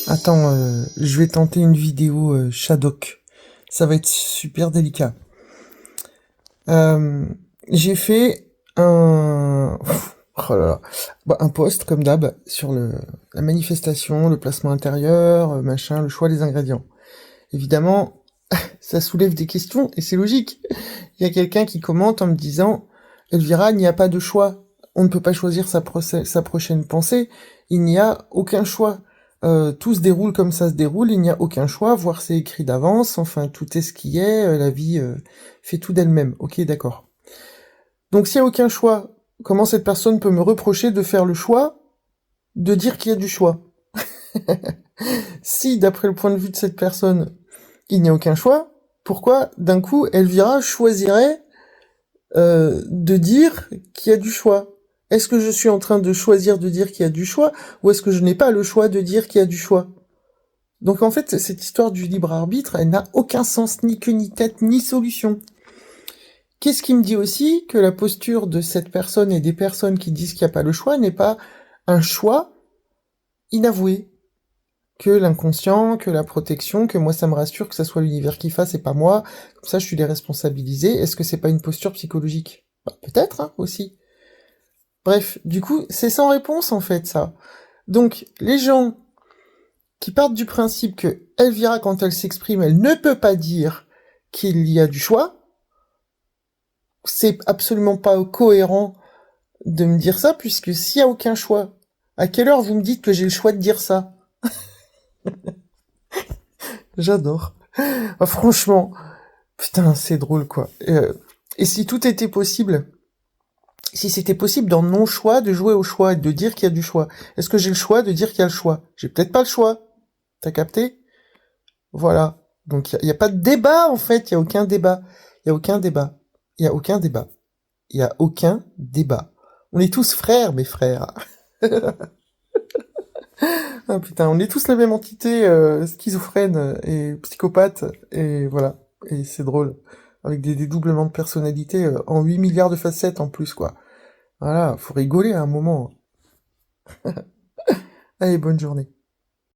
Attends, je vais tenter une vidéo Shadok. Ça va être super délicat. Euh, j'ai fait oh là là. Bah, un post comme d'hab sur la manifestation, le placement intérieur, machin, le choix des ingrédients. Évidemment, ça soulève des questions et c'est logique. Il y a quelqu'un qui commente en me disant Elvira, il n'y a pas de choix. On ne peut pas choisir sa prochaine pensée. Il n'y a aucun choix. Tout se déroule comme ça se déroule. Il n'y a aucun choix. Voire c'est écrit d'avance. Enfin, tout est ce qui est. La vie fait tout d'elle-même. Ok, d'accord. Donc s'il n'y a aucun choix, comment cette personne peut me reprocher de faire le choix de dire qu'il y a du choix? Si, d'après le point de vue de cette personne, il n'y a aucun choix, pourquoi d'un coup Elvira choisirait de dire qu'il y a du choix? Est-ce que je suis en train de choisir de dire qu'il y a du choix, ou est-ce que je n'ai pas le choix de dire qu'il y a du choix? Donc en fait, cette histoire du libre arbitre, elle n'a aucun sens, ni queue, ni tête, ni solution. Qu'est-ce qui me dit aussi que la posture de cette personne et des personnes qui disent qu'il n'y a pas le choix n'est pas un choix inavoué? Que l'inconscient, que la protection, que moi ça me rassure que ça soit l'univers qui fasse et pas moi, comme ça je suis déresponsabilisé. Est-ce que c'est pas une posture psychologique? Bah, peut-être, hein, aussi. Bref, du coup, c'est sans réponse en fait ça. Donc, les gens qui partent du principe que Elvira, quand elle s'exprime, elle ne peut pas dire qu'il y a du choix, c'est absolument pas cohérent de me dire ça, puisque s'il y a aucun choix, à quelle heure vous me dites que j'ai le choix de dire ça? J'adore. Ah, franchement, putain, c'est drôle quoi. Et si tout était possible, si c'était possible dans mon choix de jouer au choix et de dire qu'il y a du choix, est-ce que j'ai le choix de dire qu'il y a le choix? J'ai peut-être pas le choix. T'as capté? Voilà. Donc il y a pas de débat en fait, il y a aucun débat. Il y a aucun débat. Il y a aucun débat. Il y a aucun débat. On est tous frères, mes frères. Ah putain, on est tous la même entité schizophrène et psychopathe et voilà. Et c'est drôle. Avec des dédoublements de personnalité en 8 milliards de facettes en plus quoi. Voilà, faut rigoler à un moment. Allez, bonne journée.